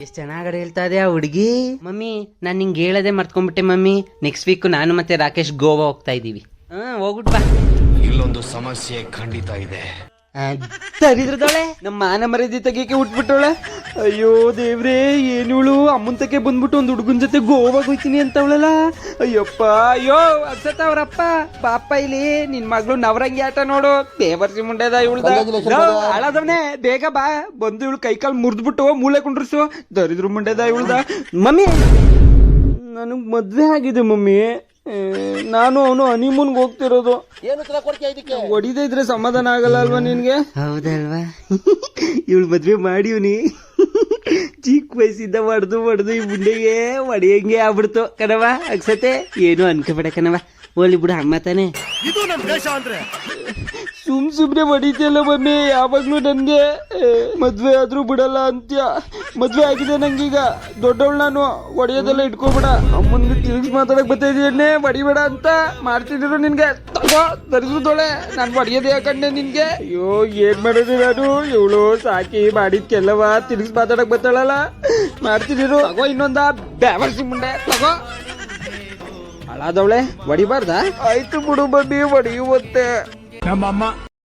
ಎಷ್ಟು ಚೆನ್ನಾಗಿ ಹೇಳ್ತಾ ಇದೆ ಆ ಹುಡುಗಿ. ಮಮ್ಮಿ ನಾನು ನಿಂಗೆ ಹೇಳದೆ ಮರ್ತ್ಕೊಂಡ್ಬಿಟ್ಟೆ ಮಮ್ಮಿ. ನೆಕ್ಸ್ಟ್ ವೀಕ್ ನಾನು ಮತ್ತೆ ರಾಕೇಶ್ ಗೋವಾ ಹೋಗ್ತಾ ಇದೀವಿ. ಹೋಗ್ಬಿಟ್ ಬಾ. ಇಲ್ಲೊಂದು ಸಮಸ್ಯೆ ಖಂಡಿತ ಇದೆ. ಸರಿದ್ರದೊಳೆ ನಮ್ಮ ಮಾನ ಮರ್ಯಾದೆ ತೆಗಿಯಕ್ಕೆ ಉಟ್ಬಿಟ್ಟವಳೆ. ಅಯ್ಯೋ ದೇವ್ರೇ, ಏನುಳು ಅಮ್ಮನ್ ತಕ್ಕೆ ಬಂದ್ಬಿಟ್ಟು ಒಂದು ಹುಡುಗನ ಜೊತೆ ಗೋವಾಗ ಹೋಯ್ತೀನಿ ಅಂತವಳಲ್ಲ. ಅಯ್ಯಪ್ಪ, ಅಯ್ಯೋ ಅನ್ಸತ್ತ ಅವ್ರಪ್ಪ. ಪಾಪ ಇಲ್ಲಿ ನಿನ್ ಮಗಳು ನವರಂಗಿ ಆಟ ನೋಡು. ಬೇವರ್ಸಿ ಮುಂಡೆದ ಇವಳ್ದ ಅಳದವನೇ. ಬೇಗ ಬಾ, ಬಂದು ಇವಳು ಕೈಕಾಲು ಮುರಿದ್ಬಿಟ್ಟು ಮೂಳೆ ಕುಂಡ್ರಿಸು. ದರಿದ್ರು ಮುಂಡೆದ ಇವಳ್ದ. ಮಮ್ಮಿ ನನಗ್ ಮದ್ವೆ ಆಗಿದೆ ಮಮ್ಮಿ. ನಾನು ಅವನು ಹನಿಮೂನ್ಗೆ ಹೋಗ್ತಿರೋದು. ಹೊಡಿದೇ ಇದ್ರೆ ಸಮಾಧಾನ ಆಗಲ್ಲ ಅಲ್ವಾ ನಿನ್ಗೆ? ಹೌದಲ್ವಾ? ಇವಳು ಮದ್ವೆ ಮಾಡಿವ್ನಿ. ಚಿಕ್ಕ ವಯಸ್ಸಿಂದ ಹೊಡೆದು ಈ ಮುಂಡೆಗೆ ಹೊಡೆಯಂಗೆ ಆಗ್ಬಿಡ್ತು ಕಣವ. ಅಕ್ಸತೆ ಏನು ಅನ್ಕೋಬೇಡ ಕಣವ. ಹೋಲಿ ಬಿಡು, ಅಮ್ಮ ತಾನೆ. ಇದು ನಮ್ ದೇಶ ಅಂದ್ರೆ ಸುಮ್ನೆ ಹೊಡಿತಿಯಲ್ಲ ಮಮ್ಮಿ. ಯಾವಾಗ್ಲೂ ನನ್ಗೆ ಮದ್ವೆ ಆದ್ರೂ ಬಿಡಲ್ಲ ಅಂತ್ಯ. ಮದ್ವೆ ಆಗಿದೆ ನಂಗೀಗ, ದೊಡ್ಡವಳು ನಾನು. ಹೊಡೆಯೋದೆಲ್ಲ ಇಟ್ಕೋಬೇಡ. ಅಮ್ಮನ್ಗೆ ತಿರುಗಿಸಿ ಮಾತಾಡಕ್ ಬರ್ತಾಯಿದ್ದೀನೆ, ಹೊಡಿಬೇಡ ಅಂತ ಮಾಡ್ತಿದ್ರು ನಿನ್ಗೆ. ತಗೋ ತರಿಸೋದೊಳೆ. ನಾನು ಹೊಡಿಯೋದೇ ಯಾಕಂಡೆ ನಿನ್ಗೆ. ಅಯ್ಯೋ ಏನ್ ಮಾಡೋದು ನಾನು? ಇವಳು ಸಾಕಿ ಮಾಡಿದ್ಕೆಲ್ಲವ ತಿರುಗಿಸಿ ಮಾತಾಡಕ್ ಬರ್ತಾಳಲ್ಲ. ಮಾಡ್ತಿದ್ರು. ತಗೋ ಇನ್ನೊಂದ ಬ್ಯಾವರ್ಸಿ ಮುಂಡೆ. ತಗೋ ಹಾಳಾದವಳೆ. ಹೊಡಿಬಾರ್ದ? ಆಯ್ತು ಬಿಡು ಮಮ್ಮಿ, ಹೊಡಿಯುವಂತೆ. ನಮ್ಮಮ್ಮ